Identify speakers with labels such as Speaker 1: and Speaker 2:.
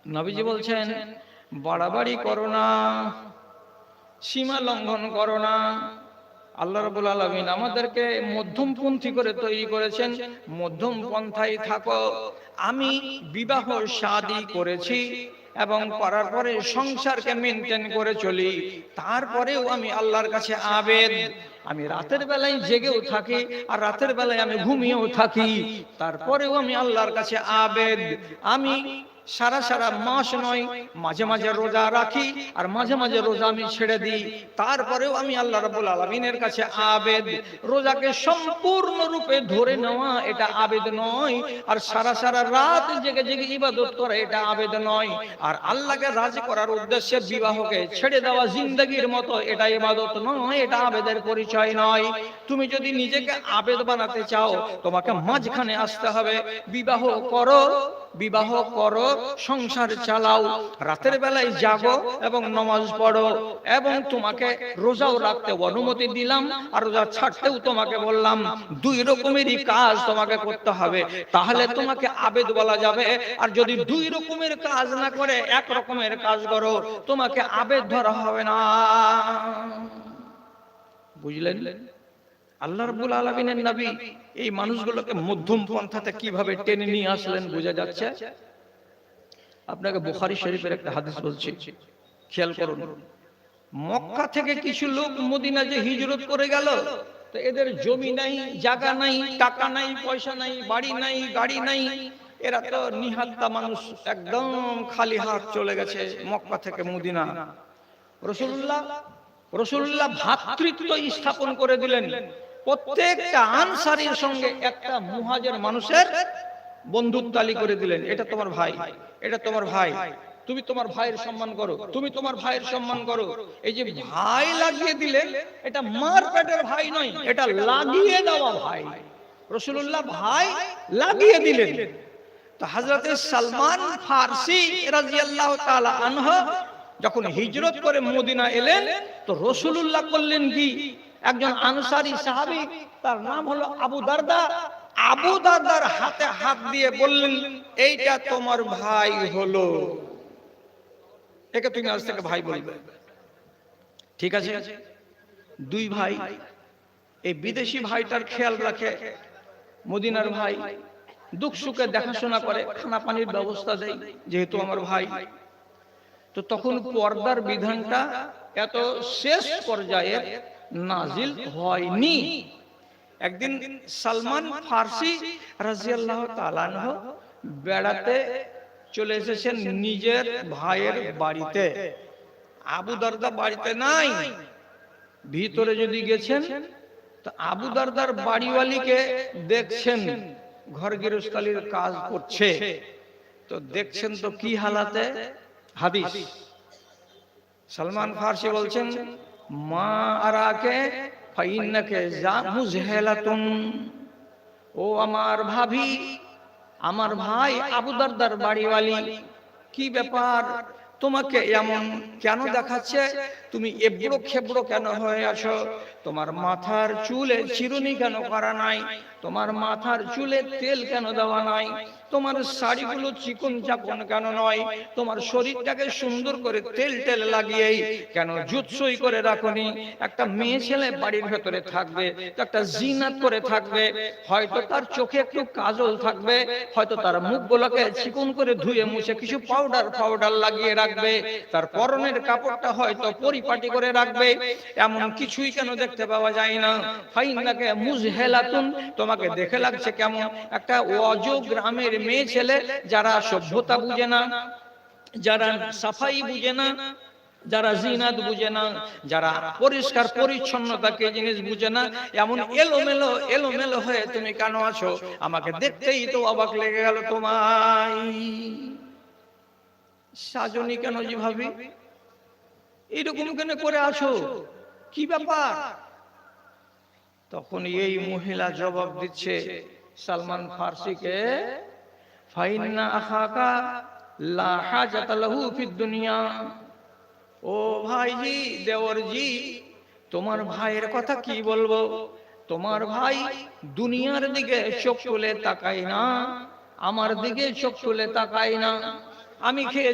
Speaker 1: নবীজি বলছেন, বাড়াবাড়ি করো না, সীমা লঙ্ঘন করো না। আল্লাহ রাব্বুল আলামিন আমাদেরকে মধ্যমপন্থী করে তৈরি করেছেন। মধ্যম পন্থায় থাকো। আমি বিবাহ শাদী করেছি এবং করার পরে সংসারকে মেনটেন করে চলি, তারপরেও আমি আল্লাহর কাছে আবেদ। আমি রাতের বেলায় জেগেও থাকি আর রাতের বেলায় আমি ঘুমিয়েও থাকি, তারপরেও আমি আল্লাহর কাছে আবেদ। আমি সারা সারা মাস নয়, মাঝে মাঝে রোজা রাখি আর মাঝে মাঝে রোজা আমি ছেড়ে দিই, তারপরেও আমি আল্লাহ রাব্বুল আলামিনের কাছে আবেদ। রোজাকে সম্পূর্ণ রূপে ধরে নেওয়া এটা আবেদ নয়, আর সারা সারা রাত জেগে জেগে ইবাদত করা এটা আবেদ নয়। আর আল্লাহকে রাজি করার উদ্দেশ্যে বিবাহকে ছেড়ে দেওয়া জিন্দেগির মতো এটা ইবাদত নয়, এটা আবেদের পরিচয় নয়। তুমি যদি নিজেকে আবেদ বানাতে চাও, তোমাকে মাঝখানে আসতে হবে। বিবাহ করো, বিবাহ করো, সংসার চালাও, রাতের বেলায় জাগো এবং নামাজ পড়ো, এবং তোমাকে রোজাও রাখতে অনুমতি দিলাম আর রোজা ছাড়তেও তোমাকে বললাম। দুই রকমেরই কাজ তোমাকে করতে হবে, তাহলে তোমাকে আবেদ বলা যাবে। আর যদি দুই রকমের কাজ না করে এক রকমের কাজ করো, তোমাকে আবেদ ধরা হবে না। বুঝলেন? আল্লাহ রাব্বুল আলামিনের নবী এই মানুষগুলোকে মধ্যম পন্থাতে কিভাবে টেনে নিয়ে আসলেন বোঝা যাচ্ছে। আপনাকে বুখারী শরীফের একটা হাদিস বলছি, খেয়াল করুন। মক্কা থেকে কিছু লোক মদিনা যে হিজরত করে গেল, তো এদের জমি নাই, জায়গা নাই, টাকা নাই, পয়সা নাই, বাড়ি নাই, গাড়ি নাই। এরা তো নিহাত্তা মানুষ, একদম খালি হাত চলে গেছে মক্কা থেকে মদিনা। রাসূলুল্লাহ ভ্রাতৃত্ব স্থাপন করে দিলেন। প্রত্যেকটা আনসারীর সঙ্গে একটা মুহাজির মানুষের বন্ধুত্বালি করে দিলেন। এটা তোমার ভাই, এটা তোমার ভাই, তুমি তোমার ভাইয়ের সম্মান করো, তুমি তোমার ভাইয়ের সম্মান করো। এই যে ভাই লাগিয়ে দিলেন, এটা মারপেটের ভাই নয়, এটা লাগিয়ে দেওয়া ভাই। রাসূলুল্লাহ ভাই লাগিয়ে দিলেন। তো হযরতে সালমান ফারসি রাদিয়াল্লাহু তাআলা আনহু যখন হিজরত করে মদিনা এলেন, তো রাসূলুল্লাহ করলেন কি, একজন আনসারী সাহাবী, তার নাম হলো আবু দারদা। আবু দারদার হাতে হাত দিয়ে বললেন, এইটা তোমার ভাই হলো, একে তুমি আজ থেকে ভাই বলবে। ঠিক আছে? দুই ভাই, এই বিদেশি ভাইটার খেয়াল রাখে, মদিনার ভাই দুঃখ সুখে দেখাশোনা করে, খানা পানির ব্যবস্থা দেয়, যেহেতু আমার ভাই। তো তখন পর্দার বিধানটা এত শেষ পর্যায়ে নাজিল হয়নি। একদিন সালমান ফারসি রাদিয়াল্লাহু তাআলা আনহু বেড়াতে চলে এসেছেন নিজের ভাইয়ের বাড়িতে। আবু দারদা বাড়িতে নাই। ভিতরে যদি গেছেন, তো আবু দারদার বাড়িওয়ালিকে দেখছেন ঘর গৃহস্থালির কাজ করছে। তো দেখছেন তো কি হালাতে, হাদিস সালমান ফারসি বলছেন, মা আরাকে ফাইন্নাকে মুজহালাতুন, ও আমার ভাবি, আমার ভাই আবু দারদার বাড়িওয়ালি, কি ব্যাপার, তোমাকে এমন কেন দেখাচ্ছে? তুমি এবড়ো খেবড়ো কেন হয়ে আছো? তোমার মাথার চুলে চিরুনি কেন করা নাই? তোমার মাথার চুলে তেল কেন দেওয়া নাই? তোমার শাড়িগুলো চিকন চাকন কেন নয়? তোমার শরীরটাকে সুন্দর করে তেল টেল লাগিয়েই কেন জুতসই করে রাখনি? একটা মেয়ে ছেলে বাড়ির ভেতরে থাকবে, তো একটা জিনাত করে থাকবে, হয়তো তার চোখে একটু কাজল থাকবে, হয়তো তার মুখগুলোকে চিকন করে ধুয়ে মুছে কিছু পাউডার লাগিয়ে রাখবে, তার পরনের কাপড়টা হয়তো পরিপাটি করে রাখবে। এমন কিছুই কেন দেখতে পাওয়া যায় না? ফাইন্নাকে মুজহালাতুন, তোমাকে দেখে লাগছে কেমন একটা অজ গ্রামের মেয়ে ছেলে, যারা সভ্যতা বুঝে না, যারা সাফাই বুঝে না, যারা জিনাত বুঝে না, যারা পরিষ্কার পরিচ্ছন্নতা কে জিনিস বুঝে না, এমন এলোমেলো এলোমেলো হয়ে তুমি কেন আছো? আমাকে দেখতেই তো অবাক লেগে গেল। তোমায় সাজনি কেন জি ভাবি, এইরকম কেন করে আছো, কি ব্যাপার? তখন এই মহিলা জবাব দিচ্ছে সালমান ফারসিকে, ফাইন্না আখাকা লা হাজাতা লাহু ফিদ দুনিয়া, ও ভাইজি, দেওরজি, তোমার ভাইয়ের কথা কি বলবো? তোমার ভাই দুনিয়ার দিকে চোখ তুলে তাকায় না, আমার দিকে চোখ তুলে তাকায় না। আমি খেয়ে